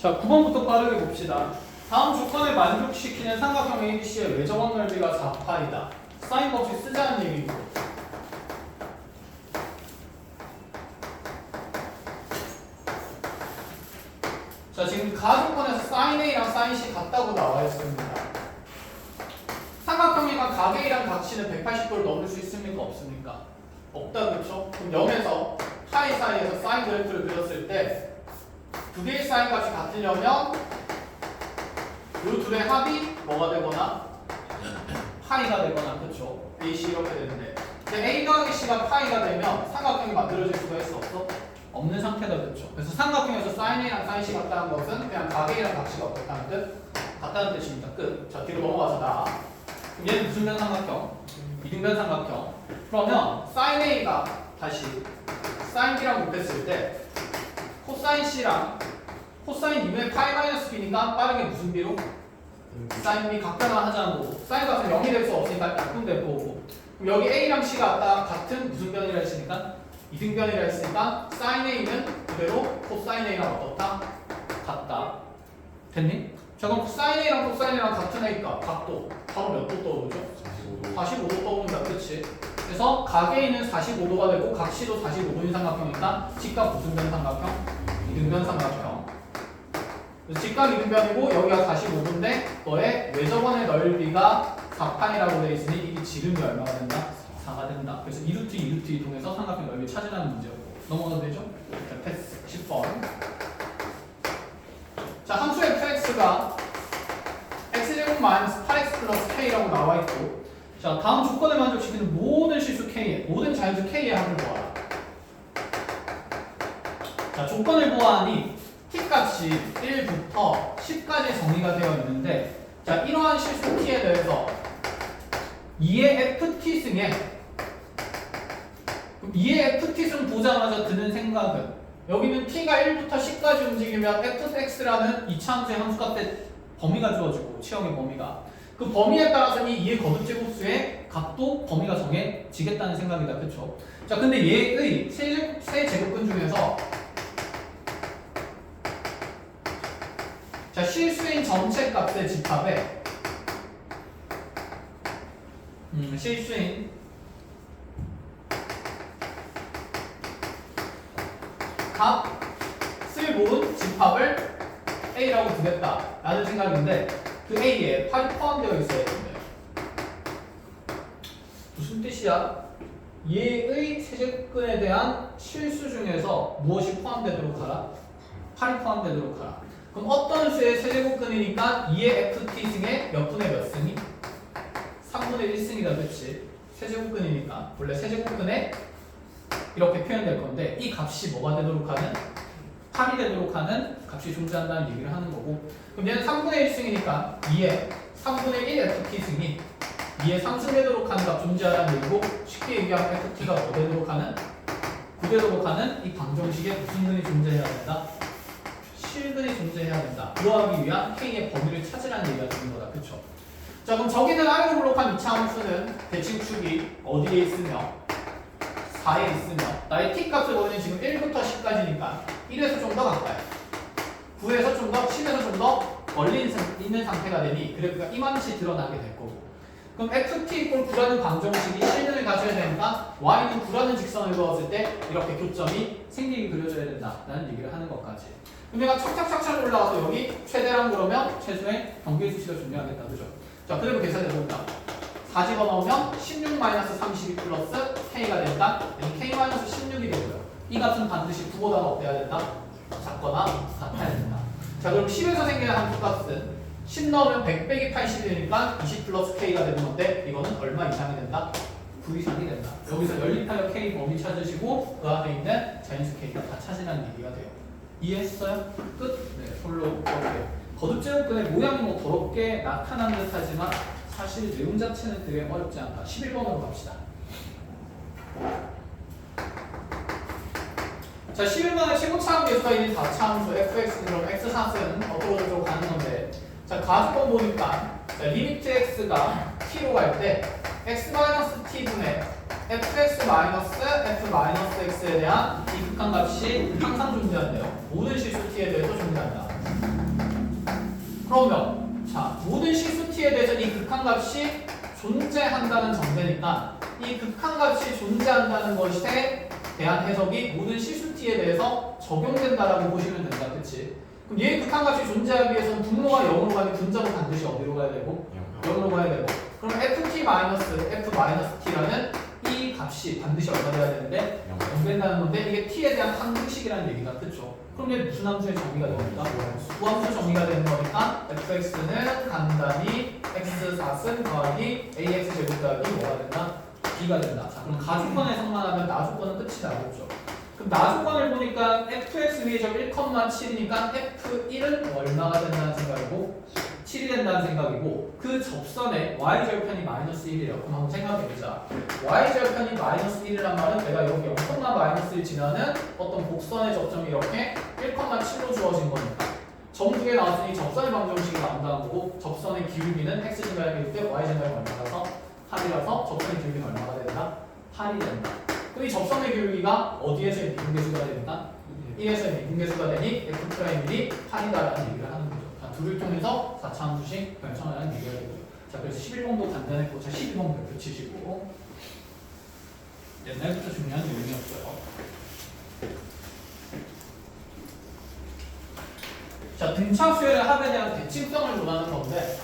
자, 9번부터 빠르게 봅시다. 다음 조건을 만족시키는 삼각형 ABC의 외접원 넓이가 4파이다. 사인 법칙 쓰자는 얘기고. 자, 지금 가조건에서 사인 A랑 사인 C 같다고 나와 있습니다. 삼각형이가 각 A랑 각 C는 180도를 넘을 수 있습니까? 없습니까? 없다, 그렇죠? 그럼 0에서 파이 사이에서 사인 그래프를 그렸을 때 두 개의 사인 값이 같으려면 이 둘의 합이 뭐가 되거나 파이가 되거나, 그렇죠? AC 이렇게 되는데, 근데 A 더하기 C가 파이가 되면 삼각형이 만들어질 수가 있어, 없어? 없는 상태다, 그렇죠? 그래서 삼각형에서 사인 A랑 사인 C 같다는 것은 그냥 각 A랑 각 C가 어떻다는 뜻? 같다는 뜻입니다. 끝. 자, 뒤로 넘어가서 나. 그럼 얘는 무슨 변 삼각형? 이등변 삼각형. 그러면 사인 A가 다시 사인 B랑 곱했을 때 코사인 C랑 코사인 2분의 파이 마이너스 B니까 빠르게 무슨 B로? 사인 B 각변화 하자는 거고, 사인 값은 0이 될 수 없으니까 약분될 거고, 그럼 여기 A랑 C가 같은 무슨 변이라 했으니까 이등변이라 했으니까 사인 A는 그대로 코사인 A랑 어떻다? 같다. 됐니? 자, 그럼 사인 A랑 코사인 A랑 같은 A값, 각도 바로 몇 도 떠오르죠? 45도 떠오른다, 그치? 그래서 각 A는 45도가 되고 각 C도 45도인 삼각형이니까 직각 무슨 변 삼각형? 이등변 삼각형. 그래서 직각 이등변이고 여기가 45도인데 너의 외접원의 넓이가 4판이라고 되어 있으니 이게 지름이 얼마가 된다? 4가 된다. 그래서 2루트 2루트 이동해서 삼각형 넓이 찾으라는 문제였고, 넘어가도 되죠? 자, 패스 10번. 자, 함수 fx가 x제곱 마이너스 8x 플러스 k라고 나와 있고, 자, 다음 조건을 만족시키는 모든 실수 k의 모든 자연수 k의 합을 보아라. 자, 조건을 보아하니 t 값이 1부터 10까지 정의가 되어 있는데, 자, 이러한 실수 t에 대해서 2의 ft 승에 2의 ft 승 보자마자 드는 생각은, 여기는 t가 1부터 10까지 움직이면 fx라는 이차함수의 함수값의 범위가 주어지고, 치역의 범위가 그 범위에 따라서는 이 2의 거듭제곱수의 값도 범위가 정해지겠다는 생각이다, 그쵸? 자, 근데 얘의 세 제곱근 중에서 자, 실수인 전체 값의 집합에 실수인 값을 모은 집합을 A라고 두겠다 라는 생각인데, 그 A에 8이 포함되어 있어야 된대요. 무슨 뜻이야? 얘의 세제곱근에 대한 실수 중에서 무엇이 포함되도록 하라? 8이 포함되도록 하라. 그럼 어떤 수의 세제곱근이니까 2의 ft 승에 몇 분의 몇 승이? 3분의 1승이다, 그치? 세제곱근이니까 원래 세제곱근에 이렇게 표현될 건데, 이 값이 뭐가 되도록 하는? 8이 되도록 하는 값이 존재한다는 얘기를 하는 거고, 그럼 얘는 3분의 1승이니까 2의 3분의 1 ft승이 2의 3승 되도록 하는 값 존재하라는 얘기고, 쉽게 얘기하면 ft가 뭐 되도록 하는? 9 되도록 하는 이 방정식에 무슨 근이 존재해야 된다? 실근이 존재해야 된다. 그러하기 위한 K의 범위를 찾으라는 얘기가 되는 거다. 그쵸? 자, 그럼 저기는 R로 블록한 이차 함수는 대칭축이 어디에 있으며 4에 있으며 나의 T 값을 너는 지금 1부터 10까지니까 1에서 좀 더 가까이, 9에서 좀 더, 10에서 좀 더 멀리 있는 상태가 되니 그래프가 이만치 드러나게 될 거고, 그럼 ft = 9라는 방정식이 실근을 가져야 되니까 y는 9라는 직선을 그었을 때 이렇게 교점이 생기게 그려져야 된다라는 얘기를 하는 것까지. 그럼 내가 착착착착 올라가서 여기 최대랑 그러면 최소의 경계의 수치가 존재하겠다, 그죠? 자, 그래프 계산해봅니다. 4 집어넣으면 16-32 플러스 k가 된다. k-16이 되고요. 이 값은 반드시 9보다 어때야 된다? 작거나 같아야 된다. 자, 그럼 10에서 생기는 함수값은 10 넣으면 100 빼기 80이 되니까 20 플러스 k가 되는 건데, 이거는 얼마 이상이 된다? 9 이상이 된다. 여기서 연립하여 k 범위 찾으시고 그 안에 있는 자연수 k가 다 찾으라는 얘기가 돼요. 이해했어요? 끝? 네, 솔로 이렇게 거듭제곱근의 모양이 뭐 더럽게 나타난 듯 하지만 사실 내용 자체는 되게 어렵지 않다. 11번으로 갑시다. 자, 11번의 최고차함 계수가 있는 다차함수 fx, 그럼 x사는 어쩌고저쩌고 가는 건데, 자, 가주권 보니까 자, 리미트 x가 t로 갈 때 x-t분의 fx-f-x에 대한 이 극한 값이 항상 존재한대요. 모든 실수 t에 대해서 존재한다. 그러면 자 모든 실수 t에 대해서 이 극한값이 존재한다는 전제니까 이 극한값이 존재한다는 것에 대한 해석이 모든 실수 t에 대해서 적용된다라고 보시면 된다. 그치? 그럼 얘의 극한값이 존재하기 위해서는 분모가 0으로 가면 분자는 반드시 어디로 가야 되고? 0으로 가야 되고. 그럼 ft-f-t라는 이 값이 반드시 얼마 돼야 되는데? 0 된다는 건데 이게 t에 대한 항등식이라는 얘기가 그쵸? 그럼 얘 무슨 함수의 정의가 됩니까? 우함수 정의가 되는 거니까 fx는 간단히 x4승 더하기 ax 제곱 더하기 뭐가 된다? b가 된다. 자 그럼 가조건 해석만 하면 나조건은 끝이 나겠죠. 그럼 나조건을 보니까 fx 위에적 1,7이니까 f1은 얼마가 된다는 생각이고 7이 된다는 생각이고 그 접선에 y절편이 마이너스 1이래요. 그럼 한번 생각해보자. y절편이 마이너스 1이란 말은 내가 여기 0,-1 지나는 어떤 곡선의 접점이 이렇게 1,7로 주어진 거니까 점 두 개 나왔으니 접선의 방정식이 나온다는 거고 접선의 기울기는 x 증가율일 때 y 증가율이 얼마라서 8이라서 접선의 기울기는 얼마가 된다? 8이 된다. 그럼 이 접선의 기울기가 어디에서의 미분계수가 됩니까? 1에서의 미분계수가 되니 f'1이 8이다라는 얘기를 하는 거죠. 자, 둘을 통해서 4차 함수식 결정하라는 얘기가 되고요. 자, 그래서 11번도 간단했고, 자, 12번 별표 치시고 옛날부터 중요한 내용이었어요. 자, 등차 수열의 합에 대한 대칭성을 논하는 건데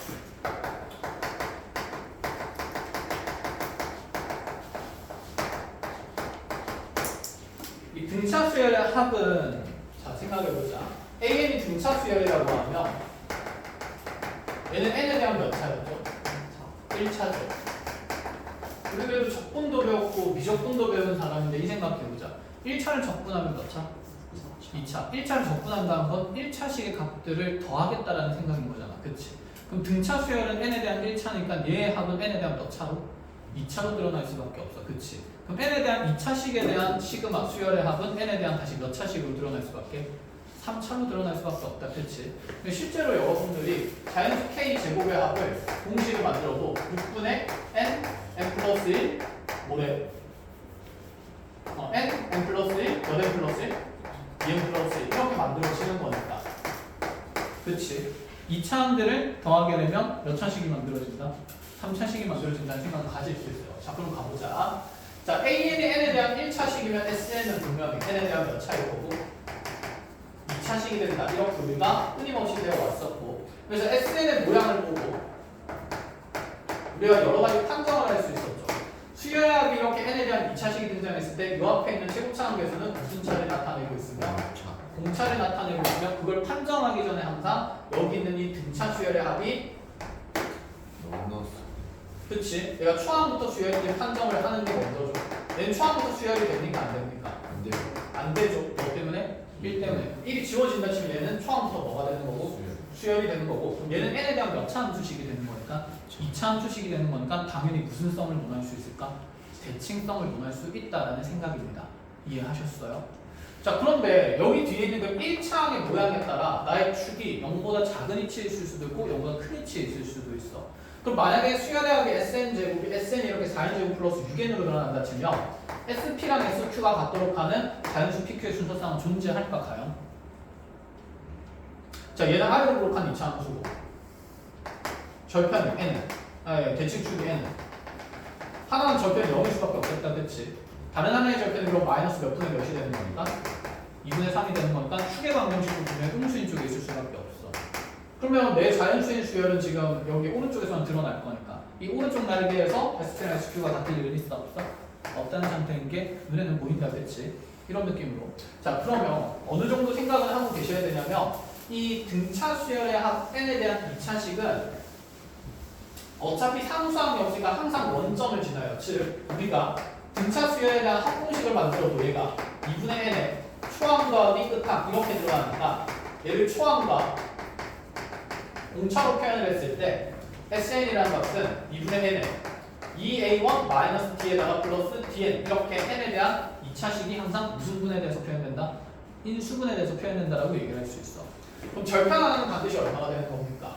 이 등차 수열의 합은 자 생각해보자. AN이 등차 수열이라고 하면 얘는 n에 대한 몇 차였죠? 1차죠. 우리 그래도 적분도 배웠고 미적분도 배운 사람인데 이 생각해보자. 1차를 적분하면 몇 차? 2차. 1차를 적분한다는 건 1차식의 값들을 더하겠다라는 생각인 거잖아. 그치? 그럼 등차 수열은 n에 대한 1차니까 얘의 합은 n에 대한 몇 차로? 2차로 드러날 수밖에 없어. 그치? 그럼 n에 대한 2차식에 대한 시그마 수열의 합은 n에 대한 다시 몇 차식으로 드러날 수밖에? 3차로 드러날 수밖에 없다. 그치? 근데 실제로 여러분들이 자연수 k 제곱의 합을 공식을 만들어도 6분의 n 플러스 1 뭐래? n 플러스 1, 몇 n 플러스 1, 2n 플러스 1 이렇게 만들어지는 거니까. 그치? 2차항들을 더하게 되면 몇 차식이 만들어진다? 3차식이 만들어진다는 생각을 가질 수 있어요. 자, 그럼 가보자. 자, AN이 n에 대한 1차식이면 SN은 분명히 n에 대한 몇 차일 거고 2차식이 된다. 이렇게 우리가 끊임없이 배워왔었고 그래서 SN의 모양을 보고 우리가 여러 가지 판정을 할 수 있었죠. 수열합이 이렇게 n에 대한 2차식이 등장했을 때 이 앞에 있는 최고차항 계수는 무슨 차를 나타내고 있으며 공차를 나타내고 있으며 그걸 판정하기 전에 항상 여기 있는 이 등차 수열의 합이 그치? 내가 초항부터 수열인지 판정을 하는 게 먼저죠. 얘는 초항부터 수열이 됩니까? 안 됩니까? 안 돼요. 안 되죠. 뭐 때문에? 1 때문에. 1이 지워진다 치면 얘는 초항부터 뭐가 되는 거고? 수열이 되는 거고. 그럼 얘는 n에 대한 몇 차 함수식이 되는 거니까? 2차 함수식이 되는 거니까 당연히 무슨 성을 논할 수 있을까? 대칭성을 논할 수 있다라는 생각입니다. 이해하셨어요? 자, 그런데 여기 뒤에 있는 그 1차항의 모양에 따라 나의 축이 0보다 작은 위치에 있을 수도 있고 0보다 큰 위치에 있을 수도 있어. 그럼 만약에 수열의 합이 SN제곱이 SN이 이렇게 4n제곱 플러스 6n으로 드러난다 치면 SP랑 SQ가 같도록 하는 자연수 PQ의 순서상은 존재할까 과연? 자, 얘는 아래로 그록한 2차 함수고 절편이 n, 대칭축이 n 하나는 절편이 0일 수밖에 없겠다. 그치? 다른 하나의 절편이 그럼 마이너스 몇 분의 몇이 되는 거니까? 2분의 3이 되는 거니까 축의 방정식을 보면 음수인 쪽에 있을 수밖에 없어. 그러면 내 자연수인 수열은 지금 여기 오른쪽에서만 드러날 거니까 이 오른쪽 날개에서 SP랑 SQ가 같을 일은 있어? 없어? 없다는 상태인 게 눈에는 보인다. 그치? 이런 느낌으로. 자, 그러면 어느 정도 생각을 하고 계셔야 되냐면 이 등차 수열의 합 n에 대한 2차식은 어차피 상수항 여지가 항상 원점을 지나요. 즉 우리가 등차 수열에 대한 합공식을 만들어도 얘가 2분의 n에 초항 더하기 끝항 이렇게 들어가니까 얘를 초항과 공차로 표현을 했을 때 SN이라는 값은 2분의 n에 2a1 d에다가 플러스 dn 이렇게 n에 대한 2차식이 항상 무슨 분에 대해서 표현된다? 인수분에 대해서 표현된다라고 얘기를 할 수 있어. 그럼 절편하나는 반드시 얼마가 되는 겁니까?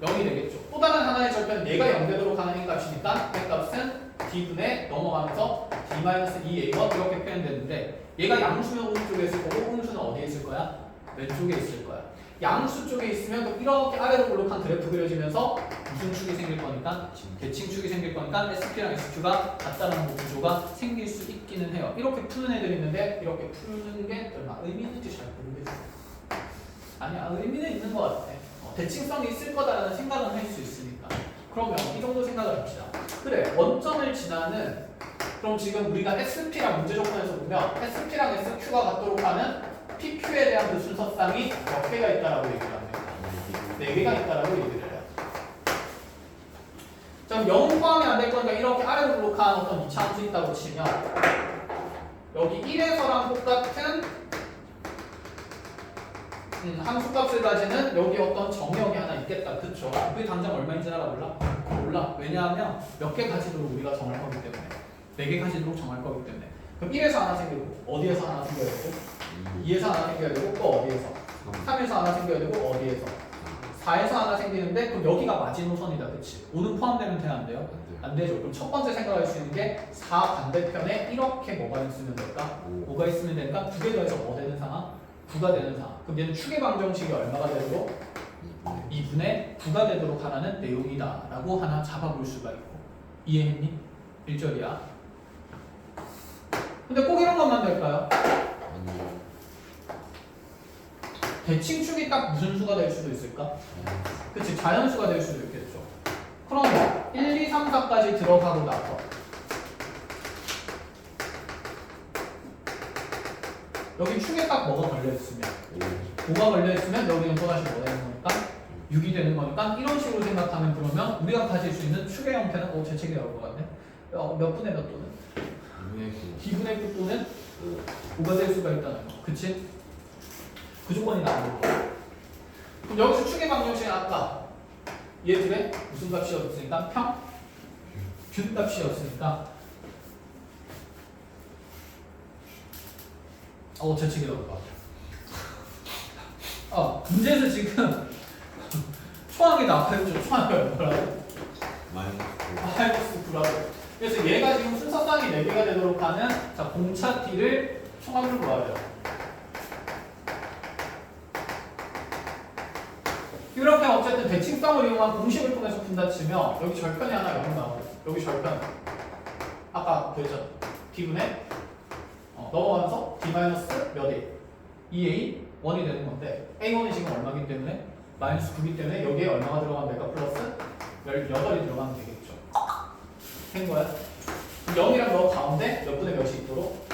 0이 되겠죠. 또 다른 하나의 절편 얘가 0 되도록 하는 n값이니까 n값은 d분에 넘어가면서 d-2a1 이렇게 표현되는데 얘가 양수면 오른쪽에 있을 거고 음수는 어디에 있을 거야? 왼쪽에 있을 거야. 양수 쪽에 있으면 그럼 이렇게 아래로 볼록한 그래프 그려지면서 무슨 축이 생길 거니까? 대칭축이 생길 거니까 SP랑 SQ가 같다는 구조가 생길 수 있기는 해요. 이렇게 푸는 애들이 있는데 이렇게 푸는 게 얼마 의미 있는지 잘 모르겠어. 아니야, 의미는 있는 것 같아. 대칭성이 있을 거다라는 생각은 할 수 있으니까. 그러면 이 정도 생각을 합시다. 그래, 원점을 지나는 그럼 지금 우리가 SP랑 문제 조건에서 보면 SP랑 SQ가 같도록 하는 PQ에 대한 그 순서쌍이 몇 개가 있다라고 얘기를 합니다. 4개가 있다라고 얘기를 해요. 자, 그럼 0 포함이 안 될 거니까 이렇게 아래로 블록한 어떤 2차 함수 있다고 치면 여기 1에서랑 똑같은 함수값을 가지는 여기 어떤 정의역이 하나 있겠다. 그쵸? 그게 당장 얼마인지 알아? 몰라. 왜냐하면 몇 개 가지도록 우리가 정할 거기 때문에 4개 가지도록 정할 거기 때문에 그럼 1에서 하나 생기고 어디에서 하나 생겨야 되고 2에서 하나 생겨야 되고 또 어디에서 3에서 하나 생겨야 되고 어디에서 4에서 하나 생기는데 그럼 여기가 마지노선이다. 그치? 5는 포함되면 돼야 안 돼요? 안 되죠. 그럼 첫 번째 생각할 수 있는 게 4 반대편에 이렇게 뭐가 있으면 될까? 5가 있으면 되니까 2개 더해서 뭐 되는 상황? 9가 되는 상황. 그럼 얘는 축의 방정식이 얼마가 되도록? 2분의 9가 되도록 하라는 내용이다 라고 하나 잡아볼 수가 있고. 이해했니? 1절이야. 근데 꼭 이런 것만 될까요? 대칭축이 딱 무슨 수가 될 수도 있을까? 그치, 자연수가 될 수도 있겠죠. 그러면 1, 2, 3, 4까지 들어가고 나서 여기 축에 딱 뭐가 걸려있으면 5가 걸려있으면 여기는 또다시 뭐가 되는 거니까? 6이 되는 거니까 이런 식으로 생각하면 그러면 우리가 가질 수 있는 축의 형태는 제 책이 나올 것 같네. 몇 분의 몇 또는? 2분의 9 또는 5가 될 수가 있다는 거. 그치? 그 조건이 나오는 거야. 그럼 여기서 축의 방정식은 아까 얘들의 무슨 값이었으니까? 균 값이었으니까 제 책이 나올 것 같아. 문제에서 지금 초항이 나와요. 초항이 뭐라고? 마이너스 9라고. 그래서 얘가 지금 순서쌍이 4개가 되도록 하는 자 공차 T를 총합으로 구하래요. 이렇게 어쨌든 대칭성을 이용한 공식을 통해서 푼다 치면 여기 절편이 하나 여기 나오고 여기 절편 아까 그랬죠. D분의 넘어가면서 D 마이너스 몇 A 2A 1이 되는 건데 A1이 지금 얼마기 때문에 마이너스 9기 때문에 여기에 얼마가 들어가면 될까? 플러스 18이 들어가면 되겠죠. 된 거야. 0이랑 너 가운데 몇 분의 몇이 있도록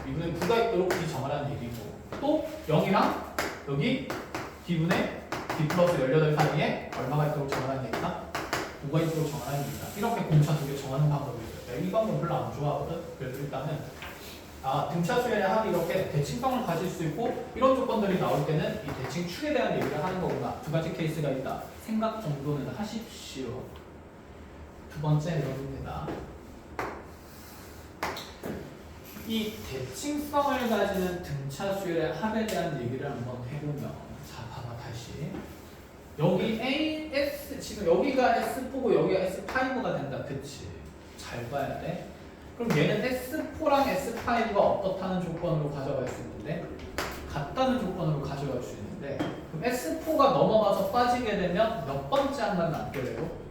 2분의 9가 있도록 D 정하라는 얘기고 또 0이랑 여기 D분의 D 플러스 18 사이에 얼마가 있도록 정하라는 얘기다? 5가 있도록 정하라는 얘기다. 이렇게 공차 2개 정하는 방법이 있어요. 이 방법 별로 안 좋아하거든. 그래서 일단은 등차 수열의 합이 이렇게 대칭성을 가질 수 있고 이런 조건들이 나올 때는 이 대칭축에 대한 얘기를 하는 거구나. 2가지 케이스가 있다. 생각 정도는 하십시오. 두 번째 내용입니다. 이 대칭성을 가지는 등차 수열의 합에 대한 얘기를 한번 해보면 자 봐봐 다시 여기 A, S 지금 여기가 S4고 여기가 S5가 된다. 그치? 잘 봐야 돼. 그럼 얘는 S4랑 S5가 어떻다는 조건으로 가져갈 수 있는데 같다는 조건으로 가져갈 수 있는데 그럼 S4가 넘어가서 빠지게 되면 몇 번째 항만 남게 되고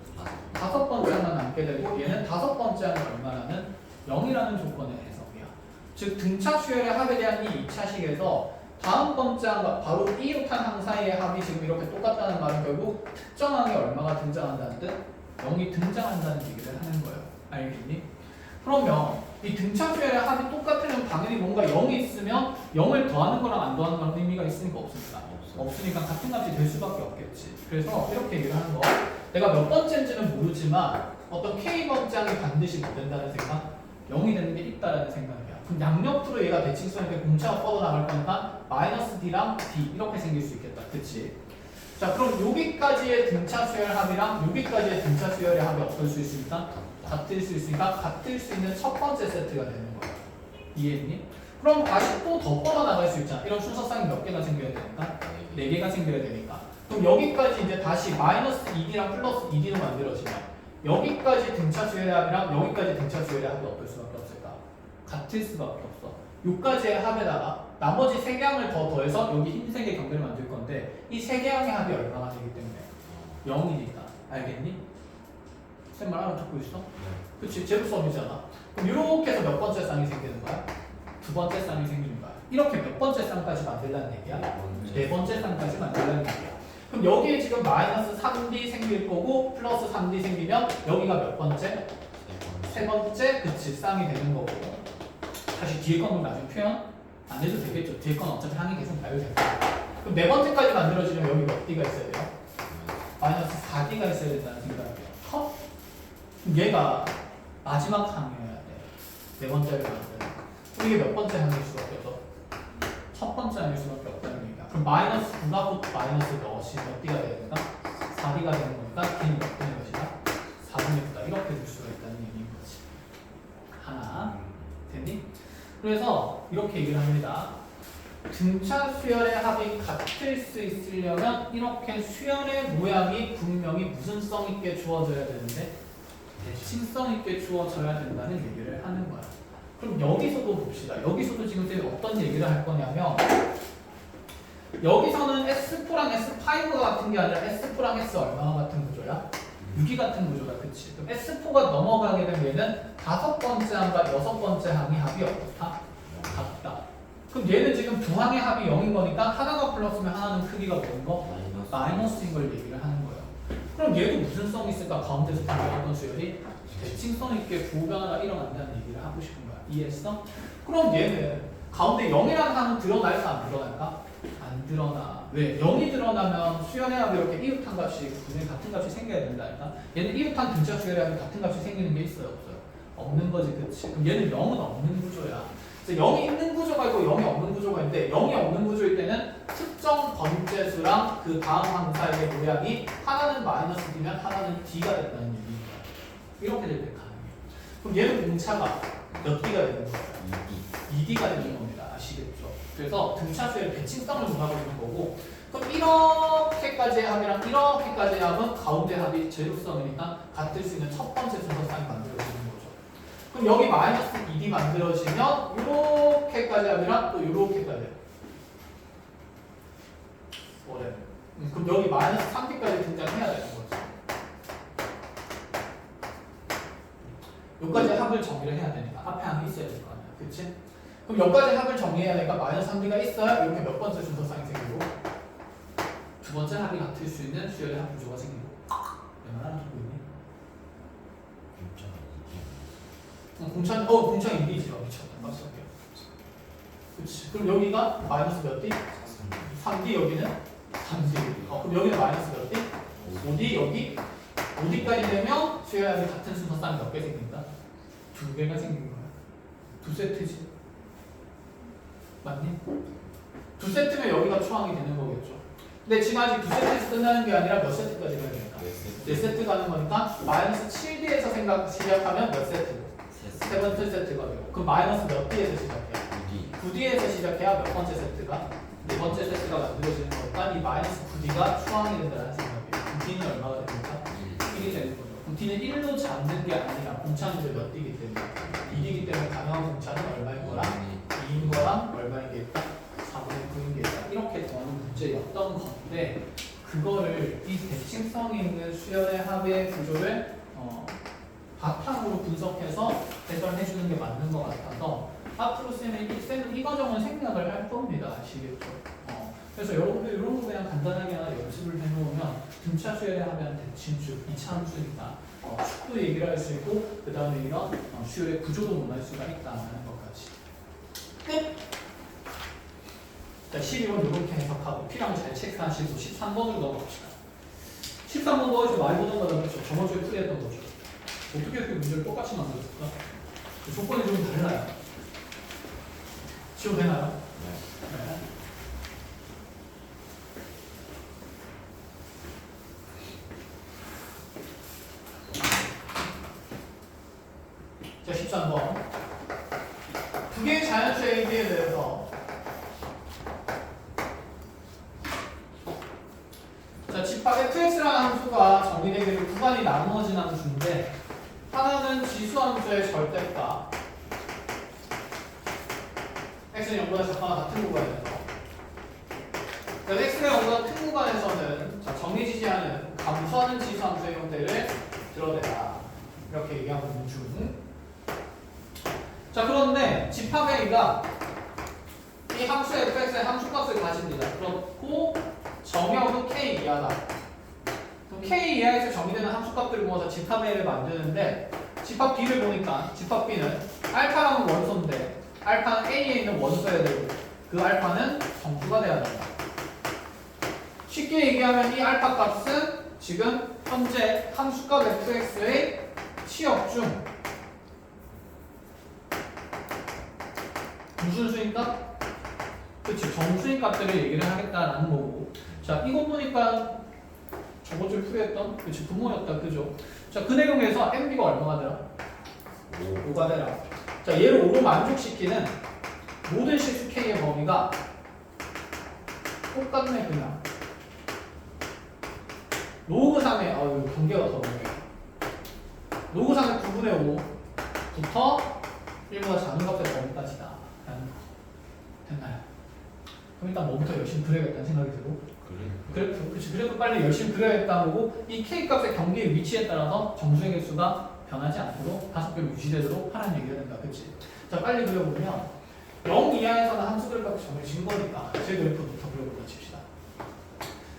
5번째 항만 남게 되고 얘는 5번째 항은 얼마라는 0이라는 조건의 해석이야. 즉 등차 수열의 합에 대한 이 2차식에서 다음 번째 항과 바로 이웃한 항 사이의 합이 지금 이렇게 똑같다는 말은 결국 특정 항이 얼마가 등장한다는 뜻? 0이 등장한다는 얘기를 하는 거예요. 알겠니? 그러면 이 등차 수열의 합이 똑같으면 당연히 뭔가 0이 있으면 0을 더하는 거랑 안 더하는 거랑 의미가 있으니까 없습니다. 없으니까 같은 값이 될 수밖에 없겠지. 그래서 이렇게 얘기를 하는 거. 내가 몇 번째인지는 모르지만 어떤 K번째 항이 반드시 뭐 된다는 생각? 0이 되는 게 있다라는 생각이야. 그럼 양옆으로 얘가 대칭성인데 공차가 뻗어나갈 거니까 마이너스 D랑 D 이렇게 생길 수 있겠다. 그치? 자 그럼 여기까지의 등차 수열 합이랑 여기까지의 등차 수열의 합이 어떨 수 있습니까? 같을 수 있으니까 같을 수 있는 첫 번째 세트가 되는 거야. 이해했니? 그럼 다시 또 더 뻗어나갈 수 있잖아. 이런 순서쌍이 몇 개가 생겨야 되니까? 4개가 생겨야 되니까. 그럼 여기까지 이제 다시 마이너스 2D랑 플러스 2D로 만들어지면 여기까지 등차 수열의 합이랑 여기까지 등차 수열의 합이 어떨 수밖에 없을까? 같을 수밖에 없어. 요까지의 합에다가 나머지 3개 항을 더 더해서 여기 흰색의 경계를 만들 건데 이 3개 항의 합이 얼마가 되기 때문에 0이니까 알겠니? 쌤 말 하나 듣고 있어? 그치 제곱섬이잖아. 그럼 이렇게 해서 몇 번째 쌍이 생기는 거야? 두 번째 쌍이 생기는 거야. 이렇게 몇 번째 쌍까지 만들라는 얘기야? 네 번째 쌍까지 만들라는 얘기야. 그럼 여기에 지금 마이너스 3D 생길 거고 플러스 3D 생기면 여기가 몇 번째? 세 번째 그치 쌍이 되는 거고. 다시 뒤에 건 나중에 표현 안 해도 되겠죠. 뒤에 건 어차피 항이 계속 발효될 거야. 그럼 네 번째까지 만들어지면 여기 몇 D가 있어야 돼요? 마이너스 4D가 있어야 된다는 생각이에요. 그럼 얘가 마지막 항이어야 돼. 네 번째를 만들어. 그럼 이게 몇 번째 항일 수밖에 없어? 첫 번째 항일 수밖에 없다는 얘기야. 그럼 마이너스 9가 곧 마이너스 몇이 몇 D가 되는가? 4D가 되는 거니까 D는 몇 되는 것이다? 4분의 9다. 이렇게 될 수가 있다는 얘기인 거지. 하나. 됐니? 그래서 이렇게 얘기를 합니다. 등차 수열의 합이 같을 수 있으려면 이렇게 수열의 모양이 분명히 무슨 성 있게 주어져야 되는데 대칭성 있게 주어져야 된다는 얘기를 하는 거야. 그럼 여기서도 봅시다. 여기서도 지금 어떤 얘기를 할 거냐면 여기서는 S4랑 S5가 같은 게 아니라 S4랑 S 얼마가 같은 구조야? 6이 같은 구조다. 그치? 그럼 S4가 넘어가게 되면 얘는 5번째 항과 6번째 항의 합이 어떻다? 같다. 그럼 얘는 지금 두 항의 합이 0인 거니까 하나가 플러스면 하나는 크기가 뭐인 거? 마이너스인 걸 얘기를 하는 거예요. 그럼 얘도 무슨 성이 있을까? 가운데서 어떤 수열이 대칭성 있게 부호변화가 일어난다는 얘기를 하고 싶은 거야. 이해했어? 그럼 얘는 가운데 0이라는 항은 드러날까 안 드러날까? 안 드러나. 왜? 0이 드러나면 수열의 합이 이렇게 이웃한 값이 분명히 같은 값이 생겨야 된다니까? 얘는 이웃한 등차 수열의 합이 같은 값이 생기는 게 있어요? 없어요? 없는 거지. 그치? 그럼 얘는 0은 없는 구조야. 0이 있는 구조가 있고 0이 없는 구조가 있는데 0이 없는 구조일 때는 특정 번째수랑 그 다음 항 사이의 모양이 하나는 마이너스 D면 하나는 D가 된다는 얘기입니다. 이렇게 될 때 가능해요. 그럼 얘는 공차가 몇 D가 되는 거예요? 2D가 되는 겁니다. 아시겠죠? 그래서 등차수의 대칭성을 문하고 있는 거고 그럼 이렇게까지의 합이랑 이렇게까지의 합은 가운데 합이 제곱성이니까 같을 수 있는 첫 번째 순서쌍이 만들어지는 거죠. 그럼 여기 마이너스 2D 만들어지면 이렇게까지 합이랑 또 이렇게까지 뭐래? 그럼 여기 마이너스 3D까지 등장해야 되는 거죠. 여기까지 합을 정리를 해야 되니까 앞에 항이 있어야 될 거 아니야. 그치? 그럼 여기까지 합을 정리해야 되니까 마이너스 3D가 있어야 이렇게 몇 번째 순서쌍이 생기고 두 번째 합이 같을 수 있는 수열의 합 구조가 생기고 내 말 하나 듣고 있니? 공차는 2D지. 미쳤다. 깜짝이야. 그치. 그럼 여기가 마이너스 몇 D? 3D 여기는 3D. 그럼 여기는 마이너스 몇 D? 5D 여기 5D까지 되면 수열의 합이 같은 순서쌍이 몇 개 생긴다? 2개가 생긴 거야. 2세트지. 맞니? 2세트면 여기가 초항이 되는 거겠죠. 근데 지금 아직 2세트에서 끝나는 게 아니라 몇 세트까지 가야 되니까? 4세트 가는 거니까 마이너스 7D에서 시작하면 몇 세트? 세 번째 세트가 되고 그럼 마이너스 몇 D에서 시작해야? 9D에서 시작해야 몇 번째 세트가? 네 번째 세트가 만들어지는 거니까 이 마이너스 9D가 초항이 된다는 생각이에요. 9D는 얼마가 됩니까? 1이 되는 거죠. 그럼 D는 1로 잡는 게 아니라 공차는 이제 몇 D이기 때문에 2D이기 때문에 가능한 공차는 얼마인 거랑 2인 거랑 얼마인 게 있다? 4분의 9인 게 있다. 이렇게 더하는 문제였던 건데 그거를 이 대칭성이 있는 수열의 합의 구조를 바탕으로 분석해서 해설해 주는 게 맞는 것 같아서 앞으로 쌤은 이 과정은 생략을 할 겁니다. 아시겠죠? 그래서 여러분들 이런 거 그냥 간단하게 하나 연습을 해놓으면 등차 수열에 하면 대칭수, 2차 함수니까 축도 얘기를 할 수 있고 그 다음에 이런 수열의 구조도 논할 수가 있다는 것까지. 끝! 자, 12번 이렇게 해석하고 필요하면 잘 체크하시고 13번으로 넘어갑시다. 13번 거 좀 많이 보던 거다 그렇죠? 저번 주에 풀이했던 거죠. 어떻게 이렇게 문제를 똑같이 만들었을까? 조건이 좀 달라요. 지워되나요? 네. 자, 13번. 두 개의 자연수 AB에 대해서 자, 집합 fx라는 함수가 정의되기를 구간이 나누어진 함수인데 하나는 지수함수의 절대값 x는 0보다 작거나 같은 구간에서. 그래서 x가 0보다 큰 구간에서는 자, 정리지지하는 감소하는 지수함수의 형태를 드러내라. 이렇게 얘기하고 있는 중. 자, 그런데 집합 A가 이 함수 fx의 함수값을 가집니다. 그렇고 정역은 k 이하다. 그럼 k 이하에서 정의되는 함수값들을 모아서 집합 A를 만드는데 집합 B를 보니까 집합 B는 알파랑은 원소인데 알파는 A에 있는 원소여야 되고 그 알파는 정수가 돼야 된다. 쉽게 얘기하면 이 알파 값은 지금 현재 함수값 fx의 취업 중 무슨 수인가? 그치, 정수인 값들을 얘기를 하겠다라는 거고. 자, 이거 보니까 저번 주에 풀이했던 그치, 분모였다. 그죠? 자, 그 내용에서 MB가 얼마가 되라? 5가 되라. 자, 얘를 5로 만족시키는 모든 실수 K의 범위가 똑같네, 그냥. 로그 3의, 아유, 경계가 더 어려워요. 로그 3의 9분의 5부터 1보다 작은 값의 범위까지다. 라는 거. 됐나요? 그럼 일단 뭐부터 열심히 그려야겠다는 생각이 들고. 그렇지. 그래도 빨리 열심히 그려야겠다는 거고, 이 K 값의 경계의 위치에 따라서 정수의 개수가 변하지 않도록 5개로 유지되도록 하라는 얘기가 된다. 그치? 자, 빨리 그려보면 0 이하에서는 함수들 값이 정해진 거니까 제 그래프부터 그려보자 칩시다.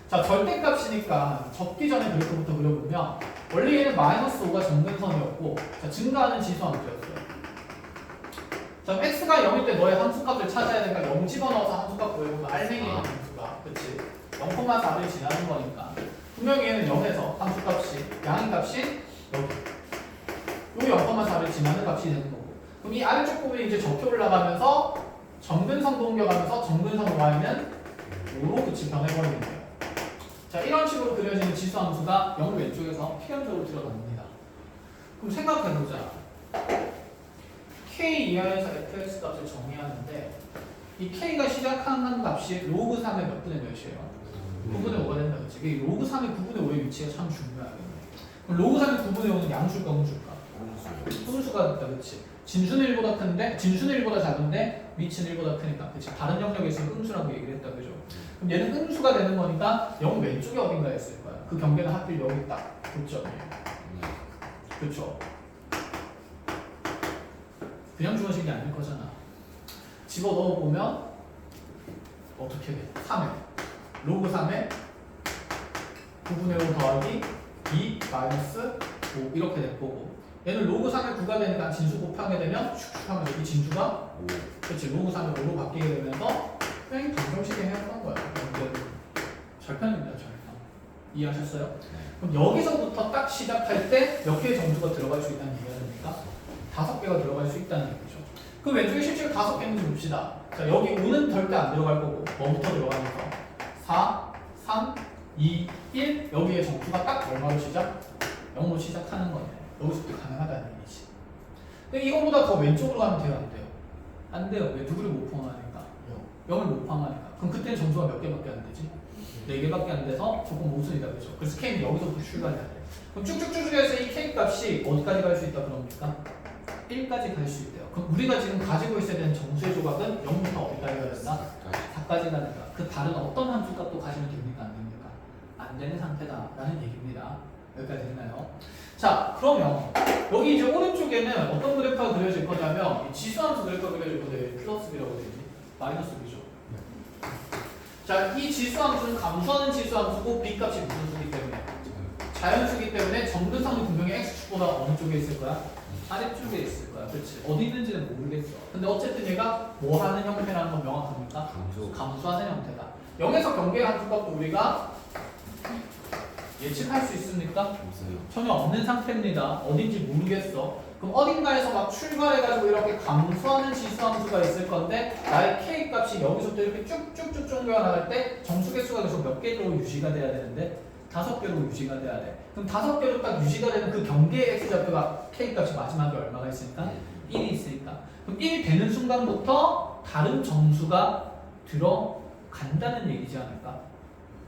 자, 절대값이니까 적기 전에 그래프부터 그려보면 원래 얘는 마이너스 5가 정근선이었고 자, 증가하는 지수함수였어요. 자, x가 0일 때 너의 함수값을 찾아야 되니까 0 집어넣어서 함수값 구해보면 알맹이의 함수가 그치? 0,4를 지나는 거니까 분명히 얘는 0에서 함수값이 양의값이 여기 요 0,4를 지나는 값이 되는 거고 그럼 이 아래쪽 부분이 이제 적혀 올라가면서 정근선도 옮겨가면서 정근선 y는 5로 그치 변해버리는 거예요. 자, 이런 식으로 그려지는 지수함수가 0 왼쪽에서 필연적으로 들어갑니다. 그럼 생각해보자. k 이하에서 fx 값을 정의하는데 이 k가 시작하는 값이 로그 3의 몇 분의 몇이에요? 9분의 5가 된다. 그치? 이 로그 3의 9분의 5의 위치가 참 중요하겠네. 그럼 로그 3의 9분의 5는 양수일까 음수일까? 음수가 됐다. 그치? 진수는 1보다 큰데 진수는 1보다 작은데 위치는 1보다 크니까 그치? 다른 영역에 있으면 음수라고 얘기를 했다. 그죠? 그럼 얘는 음수가 되는 거니까 0 왼쪽에 어딘가에 있을 거야. 그 경계는 하필 여기 딱 고점이에요. 그쵸? 그냥 주어진 게 아닐 거잖아. 집어넣어보면 어떻게 돼? 3에 로그 3에 9분의 5 더하기 2 마이너스 5 이렇게 될 거고 얘는 로그 3에 9가 되니까 진수 곱하게 되면 슉슉 하면 여기 진수가 5 그렇지 로그 3에 5로 바뀌게 되면서 그냥 방정식에 해석한 거야. 절편입니다. 절편. 이해하셨어요? 그럼 여기서부터 딱 시작할 때 몇 개의 정수가 들어갈 수 있다는 얘기가 됩니까? 5개가 들어갈 수 있다는 얘기죠. 그 왼쪽에 실제로 5개는 봅시다. 자, 여기 5는 절대 안 들어갈 거고 뭐부터 들어가면서 4, 3, 2, 1 여기에 정수가 딱 얼마로 시작? 0으로 시작하는 거네. 여기서부터 가능하다는 얘기지. 근데 이거보다 더 왼쪽으로 가면 돼요? 안 돼요? 안 돼요. 왜? 누구를 못 포함하니까? 0을 못 포함하니까. 그럼 그때는 정수가 몇 개밖에 안 되지? 4개밖에 안 돼서 조금 모순이다. 그죠? 그래서 K는 여기서부터 출발해야 돼. 그럼 쭉쭉쭉 해서 이 K 값이 어디까지 갈 수 있다 그럽니까? 1까지 갈 수 있대요. 그럼 우리가 지금 가지고 있어야 되는 정수의 조각은 0부터 어디까지 가야 된다? 4까지 가야 된다. 그 다른 어떤 함수 값도 가지면 됩니까? 안 됩니까? 안 되는 상태다라는 얘기입니다. 여기까지 됐나요? 자, 그러면 여기 이제 오른쪽에는 어떤 그래프가 그려질 거냐면 이 지수함수 그래프가 그려질 건데 플러스 B라고 되지? 마이너스 B죠. 자, 이 지수함수는 감소하는 지수함수고 B 값이 무슨 수기 때문에? 자연수기 때문에 정근선이 분명히 X축보다 어느 쪽에 있을 거야? 아래쪽에 있을 거야. 그렇지? 어디 있는지는 모르겠어. 근데 어쨌든 얘가 뭐 하는 형태라는 건 명확합니까? 감소하는 형태다. 0에서 경계의 함수값도 우리가 예측할 수 있습니까? 전혀 없는 상태입니다. 어딘지 모르겠어. 그럼 어딘가에서 막 출발해가지고 이렇게 감소하는 지수함수가 있을 건데 나의 K 값이 여기서부터 이렇게 쭉쭉쭉 옮겨 나갈 때 정수 개수가 계속 몇 개로 유지가 돼야 되는데 5개로 유지가 돼야 돼. 그럼 5개로 딱 유지가 되는 그 경계의 X좌표가 K 값이 마지막에 얼마가 있으니까? 1이 있으니까. 그럼 1이 되는 순간부터 다른 정수가 들어간다는 얘기지 않을까?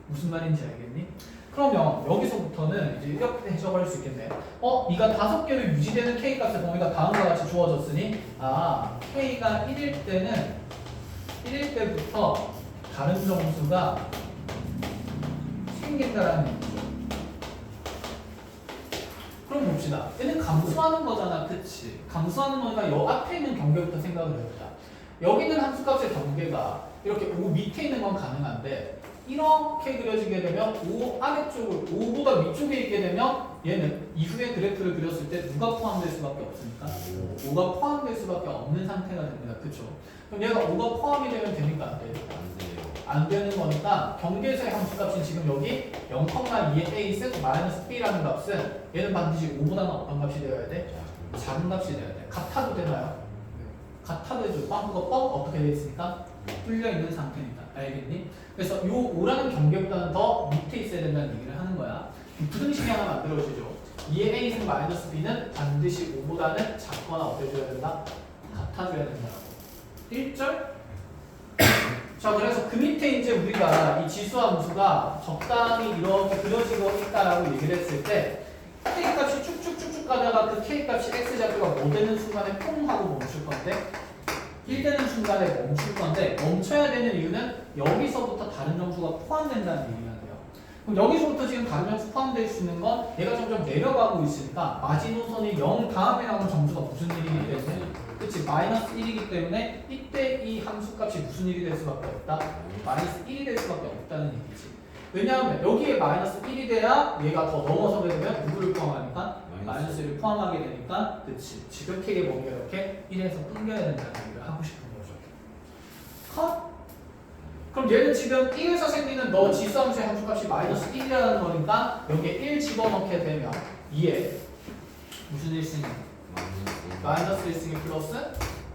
무슨 말인지 알겠니? 그러면 여기서부터는 이제 이렇게 해석할 수 있겠네. 네가 5개로 유지되는 K 값의 범위가 다음과 같이 주어졌으니 K가 1일 때는 1일 때부터 다른 정수가 생긴다라는 얘기죠. 그럼 봅시다. 얘는 감수하는 거잖아, 그치? 감수하는 거니까 여 앞에 있는 경계부터 생각을 해보자. 여기 있는 함수값의 경계가 이렇게 5 밑에 있는 건 가능한데 이렇게 그려지게 되면 5 아래쪽을 5보다 위쪽에 있게 되면 얘는 이후에 그래프를 그렸을 때 누가 포함될 수밖에 없으니까 5가 포함될 수밖에 없는 상태가 됩니다. 그쵸? 그럼 얘가 5가 포함이 되면 됩니까? 안 됩니까? 안 되는 거니까 경계에서의 함수값은 지금 여기 0,2의 a 세고 마이너스 b라는 값은 얘는 반드시 5보다는 어떤 값이 되어야 돼? 작은 값이 되어야 돼. 같아도 되나요? 같아도 해줘. 빵꾸가 뻥 어떻게 되어 있으니까? 뚫려 있는 상태니까. 알겠니? 그래서 요 5라는 경계보다는 더 밑에 있어야 된다는 얘기를 하는 거야. 부등식이 하나 만들어지죠. 2의 a 승 마이너스 b는 반드시 5보다는 작거나 어때줘야 된다? 같아줘야 된다고. 1절? 자, 그래서 그 밑에 이제 우리가 이 지수함수가 적당히 이렇게 그려지고 있다라고 얘기를 했을 때 K값이 쭉쭉쭉쭉 가다가 그 K값이 X좌표가 뭐 되는 순간에 퐁 하고 멈출 건데 1 되는 순간에 멈출 건데 멈춰야 되는 이유는 여기서부터 다른 정수가 포함된다는 얘기가 돼요. 그럼 여기서부터 지금 다른 정수 포함될 수 있는 건 얘가 점점 내려가고 있으니까 마지노선이 0 다음에 나오는 정수가 무슨 일이기 때문에 그치 마이너스 1이기 때문에 이때 이 함수값이 무슨 일이 될 수밖에 없다? 마이너스 1이 될 수밖에 없다는 얘기지. 왜냐하면 여기에 마이너스 1이 돼야 얘가 더 넘어서게 되면 누구를 포함하니까? 마이너스 1을 포함하게 되니까 그치 지금 K의 범위가 이렇게 1에서 끊겨야 된다는 얘기를 하고 싶은 거죠. 컷? 그럼 얘는 지금 1에서 생기는 너 지수함수의 함수값이 마이너스 1이라는 거니까 여기에 1 집어넣게 되면 2에 무슨 1승이? 마이너스 1승이 플러스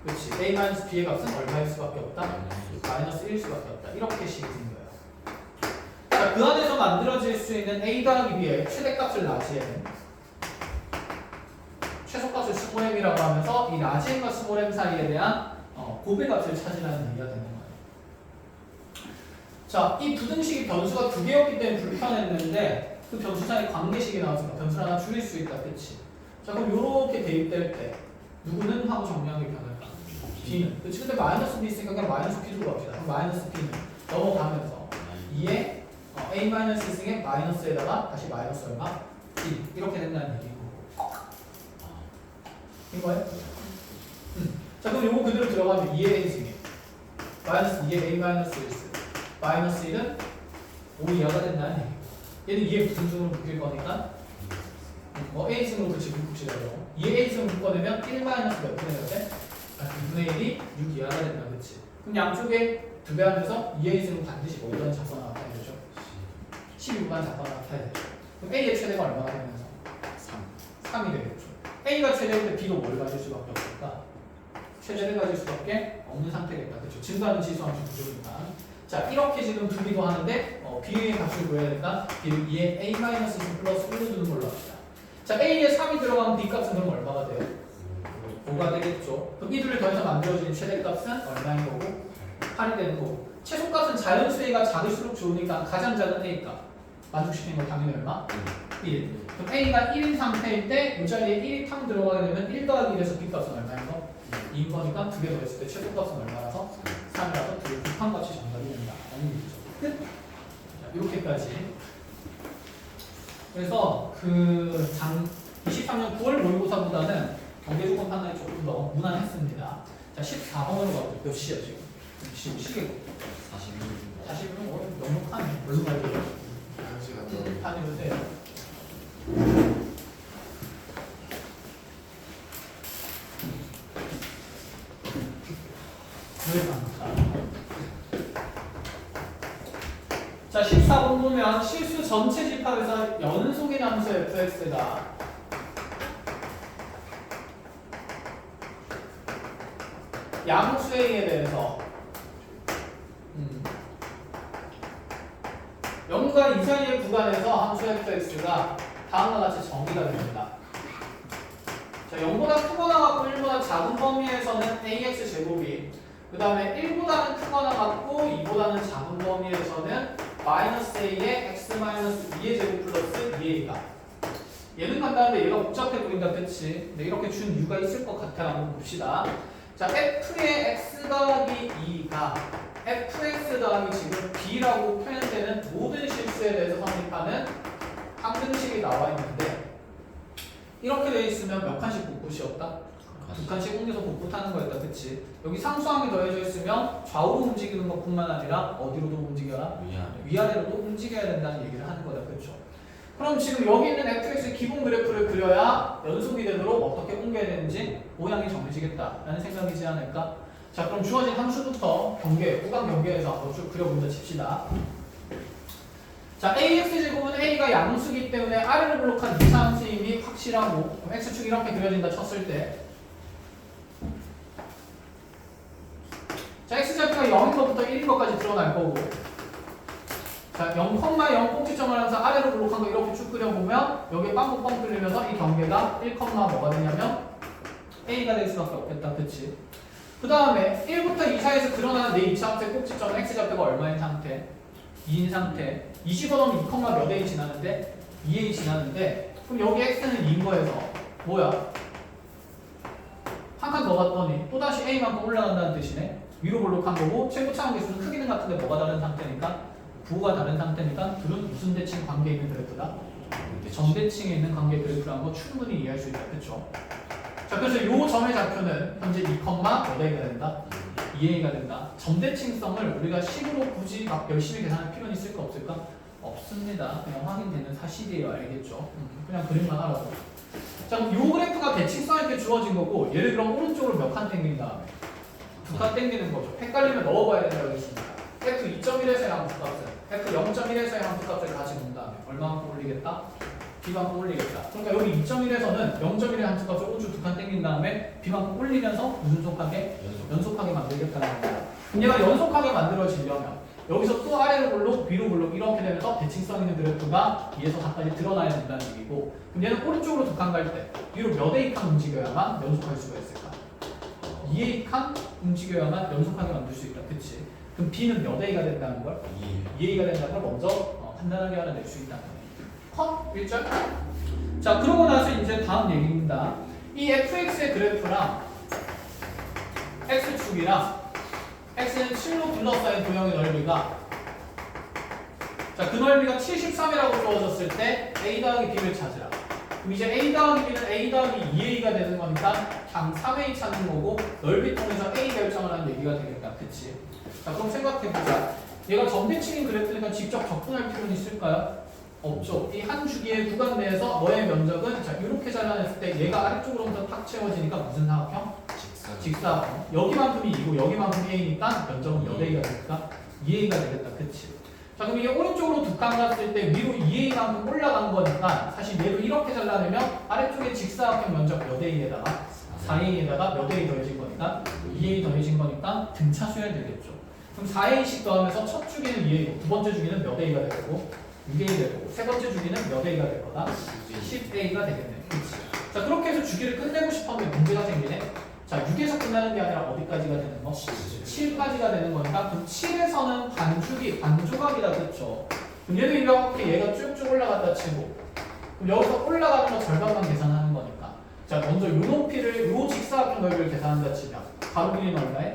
그렇지 a 마이너스 b의 값은 얼마일 수밖에 없다? 마이너스 1일 수밖에 없다. 이렇게 식이 생겨요. 자, 그 안에서 만들어질 수 있는 a 더하기 b의 최대값을 라지엔 최소값을 스몰m이라고 하면서 이 라지엔과 스몰m 사이에 대한 고배값을 찾으라는 얘기가 되는 거예요. 자, 이 부등식이 변수가 두 개였기 때문에 불편했는데 그 변수 사이에 관계식이 나왔으니까 변수를 하나 줄일 수 있다. 그치? 자, 그럼 요렇게 대입될 때 누구는 하고 정리하게 변할까? b는. 그치? 근데 마이너스 b 있으니까 그냥 마이너스 b 두고 갑시다. 그럼 마이너스 b는 넘어가면서 2에 a 마이너스 있으니 마이너스에다가 다시 마이너스 얼마? 1 이렇게 된다는 얘기고 이거예요? 자, 그럼 요거 그대로 들어가면 2의 a 승에 마이너스 2의 a 마이너스 1승 마이너스 1은 5 이하가 된다는 얘기고 얘는 2의 무슨 승으로 묶일 거니까 a 승으로 그치 묶읍시다요. 2의 a 승을 묶어내면 1 마이너스 몇 분의 돼? 2분의 1이 6 이하가 된다. 그치? 그럼 양쪽에 2배 하면서 2a 승은 반드시 뭐보다는 작거나 같아야 되죠? 12보다는 작거나 같아야 되죠. 그럼 a의 최대가 얼마가 되면서? 3이 되겠죠. a가 최대인데 b도 뭘 가질 수밖에 없을까? 최대를 가질 수밖에 없는 상태겠다. 그렇죠? 증가하는 지수함수 구조니까. 자, 이렇게 지금 두기도 하는데 b의 값을 구해야 되니까 b를 2의 a 마이너스 플러스 1로 두는 걸로 합시다. 자, a에 3이 들어가면 b 값은 그럼 얼마가 돼요? 5가 되겠죠. 그럼 이 둘을 더해서 만들어진 최대값은 얼마인 거고? 8이 되는 거고. 최소값은 자연수 a가 작을수록 좋으니까 가장 작은 a값 만족시키는 거 당연히 얼마? 1. 그럼 a가 1인 상태일 때 이 자리에 1이 탕 들어가게 되면 1 더하기 1에서 b 값은 얼마인 거? 2인 거니까 두 개 더했을 때 최소값은 얼마라서? 3이라서 두 개 곱한 값이 정답이 된다. 라는 얘기죠. 끝! 자, 이렇게까지. 그래서 23년 9월 모의고사보다는 경제조건 판단이 조금 더 무난했습니다. 자, 14번으로 가볼게요. 몇 시야 지금? 지금 시계고 40분. 40분? 넉넉하네. 무슨 말이에요? 다녀보세요. 자, 14번 보면 실수 전체 집합에서 연속인 함수 fx가 양수 a에 대해서 0과 2 사이의 구간에서 함수 fx가 다음과 같이 정의가 됩니다. 자, 0보다 크거나 같고 1보다 작은 범위에서는 ax 제곱이 그 다음에 1보다는 크거나 같고 2보다는 작은 범위에서는 마이너스 a의 x 마이너스 2의 제곱 플러스 2a가 얘는 간단한데 얘가 복잡해 보인다. 그치? 근데 이렇게 준 이유가 있을 것 같아. 한번 봅시다. 자, f의 x 더하기 2가 fx 더하기 지금 b라고 표현되는 모든 실수에 대해서 성립하는 항등식이 나와 있는데 이렇게 돼 있으면 몇 칸씩 복붙이었다? 두 칸씩 옮겨서 복붙하는 거였다, 그치? 여기 상수항이 더해져 있으면 좌우로 움직이는 것뿐만 아니라 어디로도 움직여라? 위아래로도 움직여야 된다는 얘기를 하는 거다, 그쵸? 그럼 지금 여기 있는 fx의 기본 그래프를 그려야 연속이 되도록 어떻게 옮겨야 되는지 모양이 정해지겠다라는 생각이지 않을까? 자, 그럼 주어진 함수부터 구간 경계에서 한번 쭉 그려본다 칩시다. 자, ax제곱은 a가 양수기 때문에 아래로 블록한 이차함수임이 확실하고 그럼 x축이 이렇게 그려진다 쳤을 때 자, x좌표가 0인 것부터 1인 것까지 드러날 거고 자, 0,0 꼭지점을 하면서 아래로 블록한 거 이렇게 쭉 그려보면 여기에 빵긋빵 뚫리면서 이 경계가 1, 뭐가 되냐면 a가 될 수밖에 없겠다, 그치? 그 다음에 1부터 2 사이에서 드러나는 내 2차함수의 꼭지점은 x좌표가 얼마인 상태? 2인 상태 20원 2, 몇 a 지나는데 2a 지나는데 그럼 여기 x는 2인 거에서 뭐야? 한 칸 더 갔더니 또다시 a만큼 올라간다는 뜻이네. 위로 블록한 거고 최고차원 개수는 크기는 같은데 뭐가 다른 상태니까? 부호가 다른 상태니까 둘은 무슨 대칭 관계에 있는 그래프다? 정대칭에 있는 관계 그래프라는 거 충분히 이해할 수 있다. 그쵸? 자, 그래서 이 점의 좌표는 현재 2, 몇 a가 된다? 2a가 된다. 점대칭성을 우리가 식으로 굳이 막 열심히 계산할 필요는 있을까 없을까? 없습니다. 그냥 확인되는 사실이에요. 알겠죠? 그냥 그림만 알아서. 자, 그럼 이 그래프가 대칭성 있게 주어진 거고 얘를 그럼 오른쪽으로 몇 칸 당긴 다음에 두 칸 당기는 거죠. 헷갈리면 넣어봐야 된다고 했습니다. f 2.1에서의 함수값을 f 0.1에서의 함수값을 같이 놓은 다음에 얼마만큼 올리겠다? b만큼 올리겠다. 그러니까 여기 2.1에서는 0.1의 함수값을 오른쪽 두 칸 당긴 다음에 b만큼 올리면서 무슨 속하게? 연속하게 만들겠다는 겁니다. 그럼 얘가 연속하게 만들어지려면 여기서 또 아래로 블록, 위로 블록 이렇게 되면서 대칭성 있는 그래프가 2에서 4까지 드러나야 된다는 얘기고 그럼 얘는 오른쪽으로 두 칸 갈 때 위로 몇 A 칸 움직여야만 연속할 수가 있을까? 2A 칸 움직여야만 연속하게 만들 수 있다. 그치? 그럼 B는 몇 A가 된다는 걸? 2A가 된다는 걸 먼저 간단하게 알아낼 수 있다는 거예요. 컷? 1절? 자, 그러고 나서 이제 다음 얘기입니다. 이 fx의 그래프랑 x축이랑 x는 7로 둘러싸인 도형의 넓이가 자, 그 넓이가 73이라고 주어졌을 때 a 더하기 b를 찾으라. 그럼 이제 a 더하기 b는 a 더하기 2a가 되는 거니까 장 3a 찾는 거고 넓이 통해서 a 결정을 하는 얘기가 되겠다. 그치? 자, 그럼 생각해보자. 얘가 점대칭인 그래프니까 직접 접근할 필요는 있을까요? 없죠. 이 한 주기의 구간 내에서 너의 면적은 자, 이렇게 잘라냈을 때 얘가 아래쪽으로부터 탁 채워지니까 무슨 사각형? 직사각형. 여기만큼이 2고 여기만큼이 a니까 면적은 몇 a가 될까? 2a가 되겠다. 그치? 자, 그럼 이게 오른쪽으로 두 칸 갔을 때 위로 2a만큼 올라간 거니까 사실 얘도 이렇게 잘라내면 아래쪽에 직사각형 면적 몇 a에다가 4a에다가 몇 a 더해진 거니까 2a 더해진 거니까 등차수해야 되겠죠. 그럼 4a씩 더하면서 첫 주기는 2a고 두 번째 주기는 몇 a가 되고 6a 되고 세 번째 주기는 몇 a가 될 거다? 10a가 되겠네. 그치? 자, 그렇게 해서 주기를 끝내고 싶으면 문제가 생기네. 자, 6에서 끝나는 게 아니라 어디까지가 되는 거? 7까지가 되는 거니까 그럼 7에서는 반주기, 반조각이다. 그쵸? 그럼 얘도 이렇게 얘가 쭉쭉 올라갔다 치고 그럼 여기서 올라가는 거 절반만 계산하는 거니까 자, 먼저 요 높이를 요 직사각형 넓이를 계산한다 치면 가로 길이는 얼마에?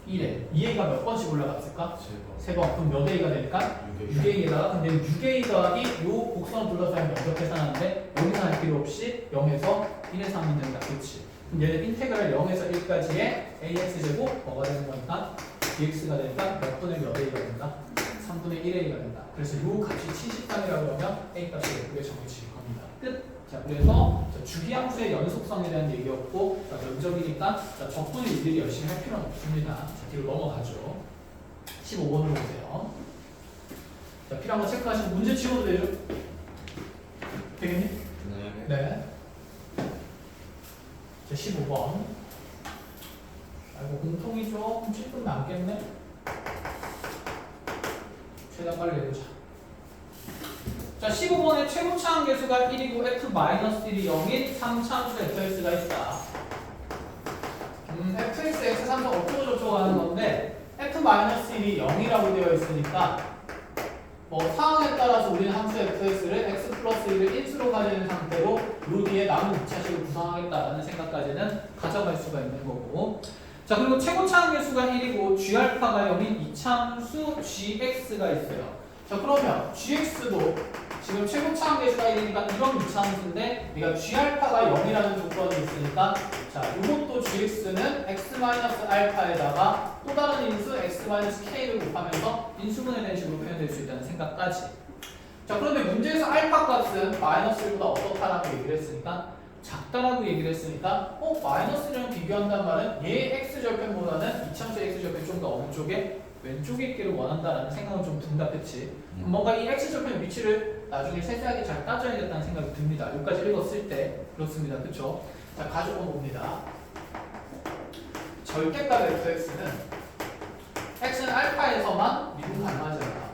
1에 2a가 몇 번씩 올라갔을까? 3번. 그럼 몇 a가 되니까? 6a에다가 근데 6a 더하기 요 곡선을 둘러싸인 면적 계산하는데 여기서 할 필요 없이 0에서 1에서 하면 된다. 그치? 그럼 얘는 인테그랄 0에서 1까지의 ax제곱 뭐가 되는 거니까? dx가 되니까 몇 분의 몇 a가 된다? 3분의 1a가 된다. 그래서 요 값이 73이라고 하면 a 값이 예쁘게 정해질 겁니다. 끝! 자, 그래서 주기함수의 연속성에 대한 얘기였고 자, 면적이니까 자, 적분을 일일이 열심히 할 필요는 없습니다. 자, 뒤로 넘어가죠. 15번으로 보세요. 자, 필요한 거 체크하시고 문제 지워도 되죠? 되겠니? 네. 자, 15번. 아이고, 공통이 조금 7분 남겠네. 최대한 빨리 해보자. 자, 15번에 최고차항 계수가 1이고 f-1이 0인 3차함수 fx가 있다. fx, x 삼성 어쩌고 저쩌고 하는 건데 f-1이 0이라고 되어 있으니까 뭐 상황에 따라서 우리는 함수 fx를 x 플러스 1을 인수로 가지는 상태로 요 뒤에 남은 2차식을 구성하겠다라는 생각까지는 가져갈 수가 있는 거고 자, 그리고 최고차항계수가 1이고 g알파가 0인 이차함수 gx가 있어요. 자, 그러면 gx도 지금 최고차항계수가 1이니까 이런 이차함수인데 우리가 g알파가 0이라는 조건이 있으니까 자, 이것도 gx는 x-알파에다가 또 다른 인수 x-k를 곱하면서 인수분해 된 식으로 표현될 수 있다는 생각까지. 자, 그런데 문제에서 알파 값은 마이너스 1보다 어떻다라고 얘기를 했으니까 작다라고 얘기를 했으니까 마이너스 1이랑 비교한다는 말은 얘 x절편보다는 이차함수의 x절편이 좀 더 어느 쪽에? 왼쪽에 있기를 원한다라는 생각은 좀 든다, 그치? 뭔가 이 x절편의 위치를 나중에 세세하게 잘 따져야겠다는 생각이 듭니다. 여기까지 읽었을 때 그렇습니다, 그쵸? 자, 가져온 봅니다. 절대값 fx는 x는 알파에서만 미분 가능하지 않다.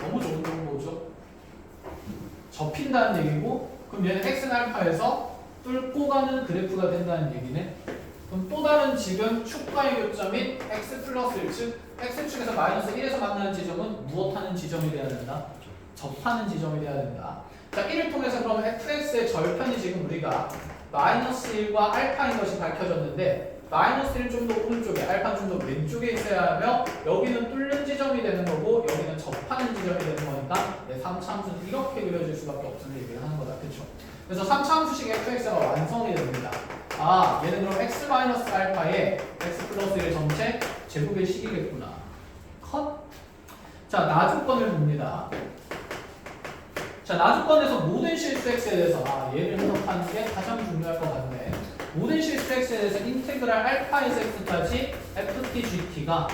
너무 좋은 정보죠? 접힌다는 얘기고, 그럼 얘는 x는 알파에서 뚫고 가는 그래프가 된다는 얘기네. 그럼 또 다른 지금 축과의 교점인 x 플러스 1, 즉 x축에서 마이너스 1에서 만나는 지점은 무엇하는 지점이 돼야 된다? 접하는 지점이 돼야 된다. 자, 1을 통해서 그러면 fx의 절편이 지금 우리가 마이너스 1과 알파인 것이 밝혀졌는데 마이너스 1은 좀 더 오른쪽에, 알파는 좀 더 왼쪽에 있어야 하며 여기는 뚫는 지점이 되는 거고 여기는 접하는 지점이 되는 거니까 3차 함수는 이렇게 그려질 수밖에 없음을 얘기를 하는 거다. 그렇죠? 그래서 3차 함수식 fx가 완성이 됩니다. 아, 얘는 그럼 x-알파의 x 플러스 1의 전체 제곱의 식이겠구나. 컷. 자, 나조건을 봅니다. 자, 나조건에서 모든 실수 x에 대해서 얘를 해석하는 게 가장 중요할 것 같네. 모든 실수 x에 대해서 인테그랄 알파에서 x까지 ft gt가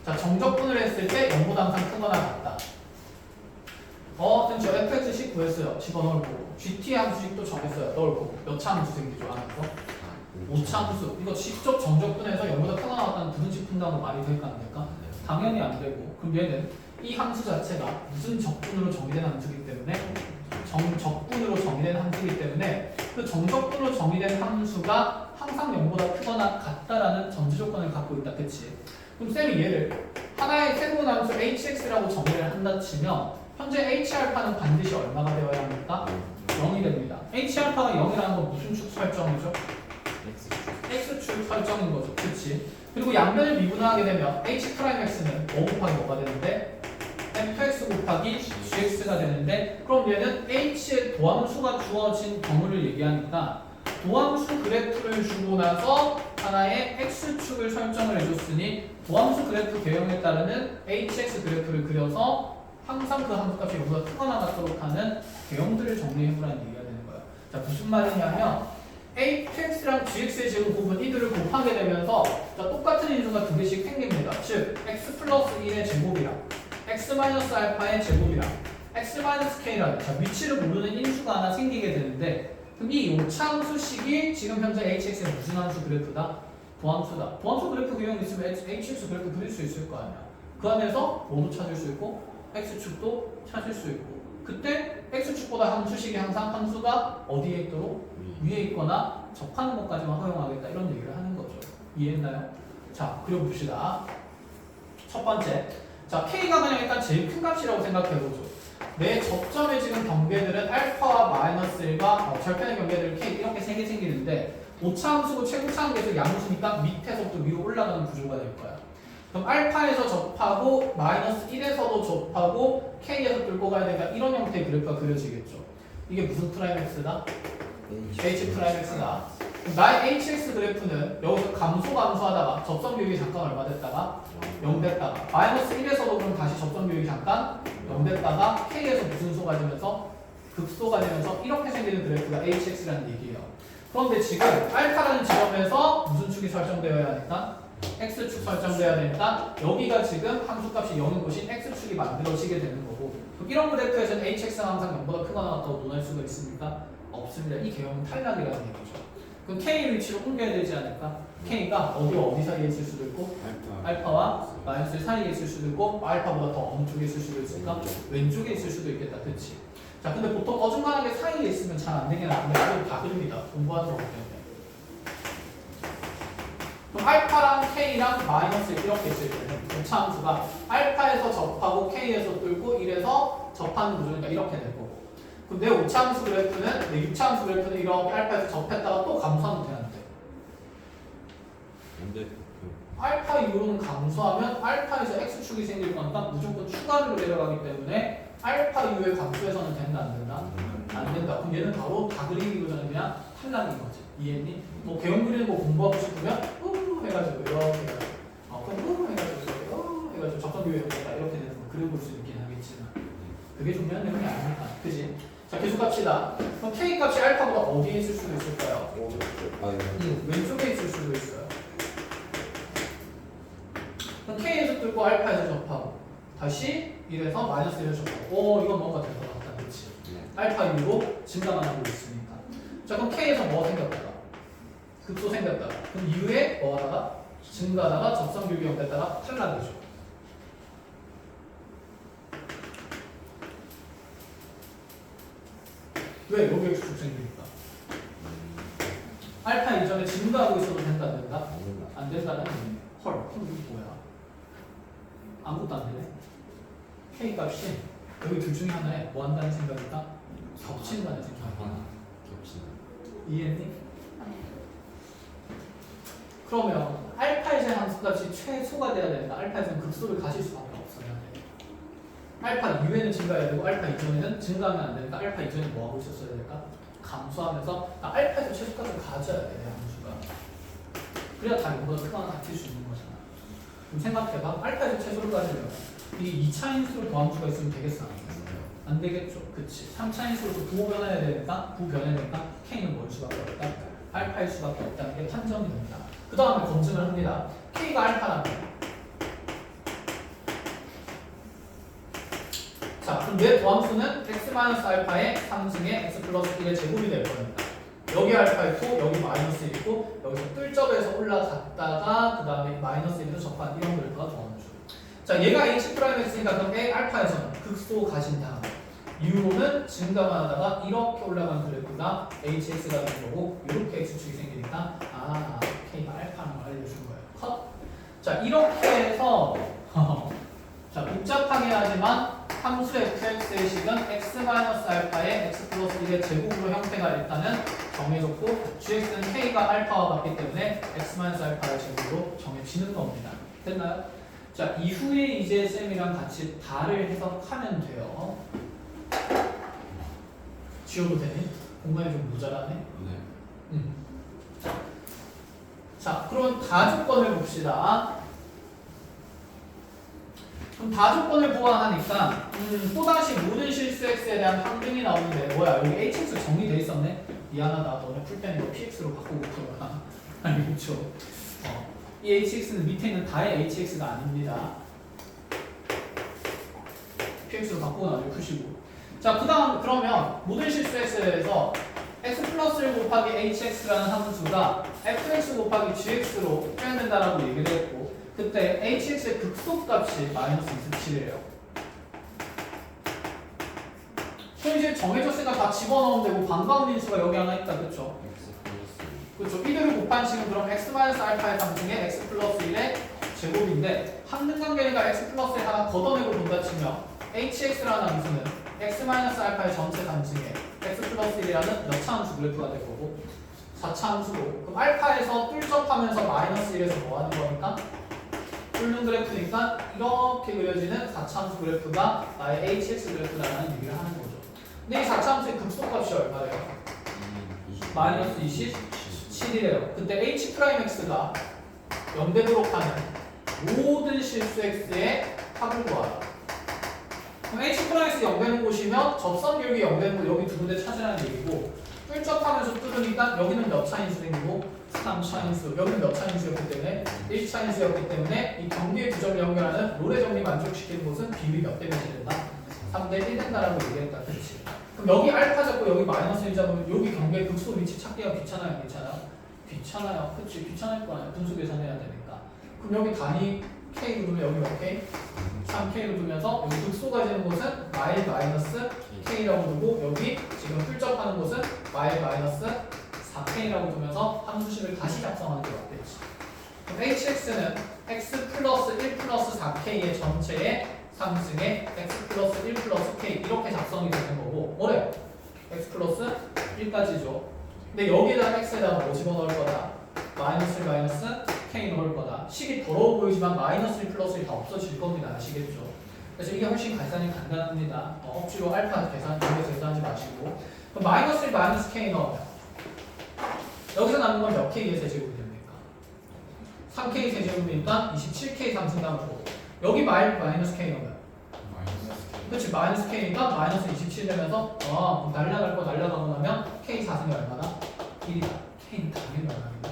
자, 정적분을 했을 때 0보다 항상 크거나 같다. 저 fx 식 구했어요. 집어넣을 거고. gt 함수식도 정했어요. 넣을 거고. 몇 차 함수식인지 좋아하는 거? 5차 함수. 이거 직접 정적분해서 0보다 크거나 같다는 부등식 푼다고 말이 될까 안 될까? 당연히 안 되고. 그럼 얘는 이 함수 자체가 무슨 적분으로 정의된 함수이기 때문에 정적분으로 정의된 함수이기 때문에 그 정적분으로 정의된 함수가 항상 0보다 크거나 같다라는 전제 조건을 갖고 있다. 그치? 그럼 쌤이 얘를 하나의 새로운 함수 hx라고 정의를 한다 치면 현재 h알파는 반드시 얼마가 되어야 합니까? 0이 됩니다. h알파가 0이라는 건 무슨 축 설정이죠? x축 설정인 거죠. 그치? 그리고 양변을 미분하게 되면 h'x는 5 곱하기 뭐가 되는데? fx 곱하기 gx가 되는데 그럼 얘는 h의 도함수가 주어진 경우를 얘기하니까 도함수 그래프를 주고 나서 하나의 x축을 설정을 해줬으니 도함수 그래프 개형에 따르는 hx 그래프를 그려서 항상 그 함수값이 0보다 크거나 같도록 하는 개형들을 정리해보라는 얘기가 되는 거예요. 자, 무슨 말이냐면 hx랑 gx의 제곱 부분 이들을 곱하게 되면서 자, 똑같은 인수가 두 개씩 생깁니다. 즉 x 플러스 1의 제곱이랑 x-알파의 제곱이랑 x-k라는 자, 위치를 모르는 인수가 하나 생기게 되는데 그럼 이 5차 함수식이 지금 현재 hx의 무슨 함수 그래프다? 도함수다. 도함수 그래프 개형이 있으면 hx 그래프 그릴 수 있을 거 아니야. 그 안에서 뭐도 찾을 수 있고 x축도 찾을 수 있고 그때 x축보다 함수식이 항상 함수가 어디에 있도록 위에 있거나 접하는 것까지만 허용하겠다 이런 얘기를 하는 거죠. 이해했나요? 자, 그려봅시다. 첫 번째 자, k가 그냥 일단 제일 큰 값이라고 생각해보죠. 내 접점의 지금 경계들은 알파와 마이너스 1과 절편의 경계들은 k 이렇게 세 개 생기는데 5차 함수고 최고차 함수에서 양수니까 밑에서부터 위로 올라가는 구조가 될 거야. 그럼 알파에서 접하고 마이너스 1에서도 접하고 k에서 뚫고 가야 되니까 이런 형태의 그래프가 그려지겠죠. 이게 무슨 프라임 x다? h 프라임 x다. 나의 hx 그래프는 여기서 감소하다가 접점 비율이 잠깐 얼마 됐다가 0 됐다가 마이너스 1에서도 그럼 다시 접점 비율이 잠깐 0 됐다가 k에서 무슨 소가 되면서 극소가 되면서 이렇게 생기는 그래프가 hx라는 얘기예요. 그런데 지금 알파라는 지점에서 무슨 축이 설정되어야 하니까 x축 설정돼야 되니까 여기가 지금 함수값이 0인 곳인 x축이 만들어지게 되는 거고 그럼 이런 그래프에서는 hx가 항상 0보다 크거나 같다고 논할 수가 있습니까? 없습니다. 이 개형은 탈락이라는 얘기죠. 그럼 k 위치로 옮겨야 되지 않을까? k가 어디 사이에 있을 수도 있고 알파와 마이너스 사이에 있을 수도 있고 알파보다 더 어느 쪽에 있을 수도 있으니까 왼쪽에 있을 수도 있겠다. 그치? 자, 근데 보통 어중간하게 사이에 있으면 잘 안 되긴 하는데 그걸 다 그립니다. 공부하도록 하면 그럼 알파랑 k랑 마이너스 이렇게 있을 때는 오차 함수가 알파에서 접하고 k에서 뚫고 1에서 접하는 구조니까 이렇게 될 거고 그럼 내 5차 함수 그래프는 내 6차 함수 그래프는 이렇게 알파에서 접했다가 또 감소하면 돼, 안 돼? 근데 알파 이후로는 감소하면 알파에서 x축이 생길 거니까 무조건 추가로 내려가기 때문에 알파 이후에 감소해서는 된다, 안 된다? 안 된다. 그럼 얘는 바로 다 그리기 전에 그냥 탈락인 거지. 이해했니? 뭐 개형 그리는 거 공부하고 싶으면 해가지고 이렇게 해가지고 그럼 해가지고 접선 비율 해보겠다 이렇게 되는 거 그려볼 수 있긴 하겠지만 그게 중요한 내용이 아니니까. 그지? 자 계속 갑시다. 그럼 k 값이 알파보다 어디에 있을 수도 있을까요? 왼쪽에 있을 수도 있어요. 그럼 k에서 뚫고 알파에서 접하고 다시 1에서 마이너스 1에서 접하고 이건 뭔가 될 것 같다. 그치? 알파 이후로 증가만 하고 있으니까. 자 그럼 k에서 뭐가 생겼다가 급소 생겼다가 그럼 이후에 뭐 하다가 증가하다가 접선교육이 연됐다가 탈락이죠. 왜? 여기 x축 생기니까. 알파 이전에 증가하고 있어도 된다 안 된다? 안 된다는 의미. 헐 그럼 이게 뭐야? 아무것도 안 되네. k 값이 여기 둘 중에 하나에 뭐 한다는 생각일까? 겹친다는 생각이야. 이해했니? 그러면 알파에서의 함수값이 최소가 돼야 된다. 알파에서는 급소를 가질 수밖에 없어야 돼. 알파 이후에는 증가해야 되고 알파 이전에는 증가하면 안 되니까 알파 이전에 뭐 하고 있었어야 될까? 감소하면서 알파에서 최소값을 가져야 돼. 함수가. 그래야 다 이거보다 크거나 같을 수 있는 거잖아. 그럼 생각해봐. 알파에서 최소를 가지려면 이 2차 인수로 더함수가 있으면 되겠어? 안 되겠죠. 그치. 3차 인수로도 부변해야 되니까 부변해야 되니까 k는 뭘 수밖에 없다? 알파일 수밖에 없다는 게 판정이 됩니다. 그 다음에 검증을 합니다. k가 알파라면 자 그럼 내 더함수는 x-알파의 3승의 x 플러스 1의 제곱이 될 겁니다. 여기 알파 있고 여기 마이너스 1 있고 여기서 뜰접에서 올라갔다가 그 다음에 마이너스 1에서 접한 이런 그래프가 더함수. 자 얘가 h'x니까 그럼 a 알파에서는 극소 가신 다음 이후로는 증가만 하다가 이렇게 올라가는 그래프가 hx가 되는 거고 이렇게 x축이 생기니까 k가 알파라는 걸 알려준 거예요. 컷. 자 이렇게 해서 자 복잡하긴 하지만 함수 fx의 식은 x-알파의 x 플러스 1의 제곱으로 형태가 일단은 정해졌고 gx는 k가 알파와 같기 때문에 x-알파의 제곱으로 정해지는 겁니다. 됐나요? 자 이후에 이제 쌤이랑 같이 다를 해석하면 돼요. 지워도 되니? 공간이 좀 모자라네? 네. 자, 그럼 다조건을 봅시다. 그럼 다조건을 보완하니까 또다시 모든 실수 x에 대한 항등이 나오는데 뭐야? 여기 hx 정리돼 있었네? 미안하다. 너네 풀 때는 이거 px로 바꾸고 풀어라. 알겠죠? 이 hx는 밑에 있는 다의 hx가 아닙니다. px로 바꾸고 나중에 푸시고. 자, 그 다음 그러면 모든 실수 x에 대해서 x 플러스 1 곱하기 hx라는 함수가 fx 곱하기 gx로 표현된다라고 얘기를 했고 그때 hx의 극소값이 마이너스 27이에요. 그럼 이제 정해졌으니까 다 집어넣으면 되고 반가운 인수가 여기 하나 있다. 그쵸? 그렇죠. 이들을 곱한 식은 그럼 x-알파의 상승에 x 플러스 1의 제곱인데 항등관계니까 x 플러스 1 하나 걷어내고 본다 치면 hx라는 함수는 x-알파의 전체 상승에 x 플러스 1이라는 몇 차 함수 그래프가 될 거고 4차 함수로 그럼 알파에서 뚫접하면서 마이너스 1에서 뭐 하는 거니까? 뚫는 그래프니까 이렇게 그려지는 4차 함수 그래프가 나의 hx 그래프라는 얘기를 하는 거죠. 근데 이 4차 함수의 극소값이 얼마래요? 마이너스 27이래요. 근데 h'x가 0되도록 하는 모든 실수 x의 합을 구하라. 그럼 h'x이 0되는 곳이면 접선 교육이 0되는 곳 여기 두 군데 찾으라는 얘기고 뚫접하면서 뚫으니까 여기는 몇 차 인수 생기고 3차 인수 여기는 몇 차 인수였기 때문에 1차 인수였기 때문에 이 경계의 두 점을 연결하는 롤의 정리 만족시키는 곳은 비율이 몇 대 몇이 된다? 3대 1 된다라고 얘기했다. 그렇지? 그럼 여기 알파 잡고 여기 마이너스 1 잡으면 여기 경계의 극소 위치 찾기가 귀찮아요? 괜찮아요? 귀찮아요. 그치? 귀찮을 거 아니야. 분수 계산해야 되니까. 그럼 여기 단위 K로 두면 여기 몇 K? 3K로 두면서 여기 극소가 되는 곳은 마일 마이너스 K라고 두고 여기 지금 풀접하는 곳은 마일 마이너스 4K라고 두면서 함수식을 다시 작성하는 게 맞겠지. 그럼 HX는 X 플러스 1 플러스 4K의 전체의 3승에 X 플러스 1 플러스 K 이렇게 작성이 되는 거고 뭐래? x 플러스 1까지죠. 근데 여기에다가 x에다가 뭐 집어넣을 거다? 마이너스 k 넣을 거다. 식이 더러워 보이지만 마이너스 1 플러스 1 다 없어질 겁니다. 아시겠죠? 그래서 이게 훨씬 계산이 간단합니다. 억지로 알파 계산, 계산하지 마시고. 그럼 마이너스 1 마이너스 k 넣으면 여기서 남는 건 몇 k의 세제곱이 됩니까? 3k 세제곱이니까 27k 상승하고 여기 마이너스 k 넣으면 그렇지 마이너스 k니까 마이너스 27 되면서 날라갈 거 날라가고 나면 k 4승이 얼마나? 1이다. k는 당연히 얼마입니다.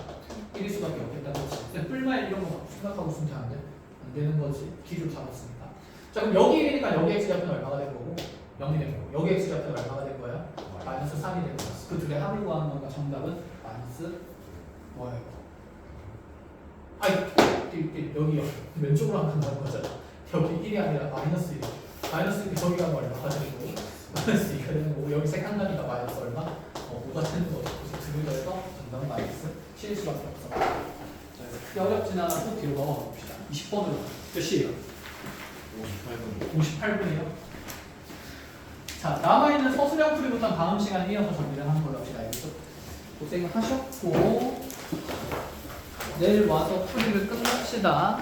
1일 수밖에 없겠다. 그렇지. 뿔말 이런 거 생각하고 있으면 안 돼. 안 되는 거지. 기준 잡았으니까. 자 그럼 여기 1이니까 여기 x좌표는 얼마가 될 거고 0이 될 거고 여기 x좌표는 얼마가 될 거야? 마이너스 3이 될 거야. 그 둘의 합을 구하는 건가 정답은 마이너스 뭐예요? 아이 여기요. 왼쪽으로 하면 된다는 거잖아. 여기 1이 아니라 마이너스 1. 마이너스 1이 저기 가면 얼마가 되는 거고 마이너스 2가 되는 거고 여기 색한가니까 마이너스 얼마? 5가 되는 거죠. 그래서 둘을 더해서 정답은 마이너스 7일 수밖에 없어. 자, 크게 어렵진 않아서 뒤로 넘어가 봅시다. 20번으로 몇 시에요? 58분이요. 자, 남아있는 서술형 풀이부터 다음 시간에 이어서 정리를 하는 걸로 합시다. 여기서 고생을 하셨고 내일 와서 풀이를 끝납시다.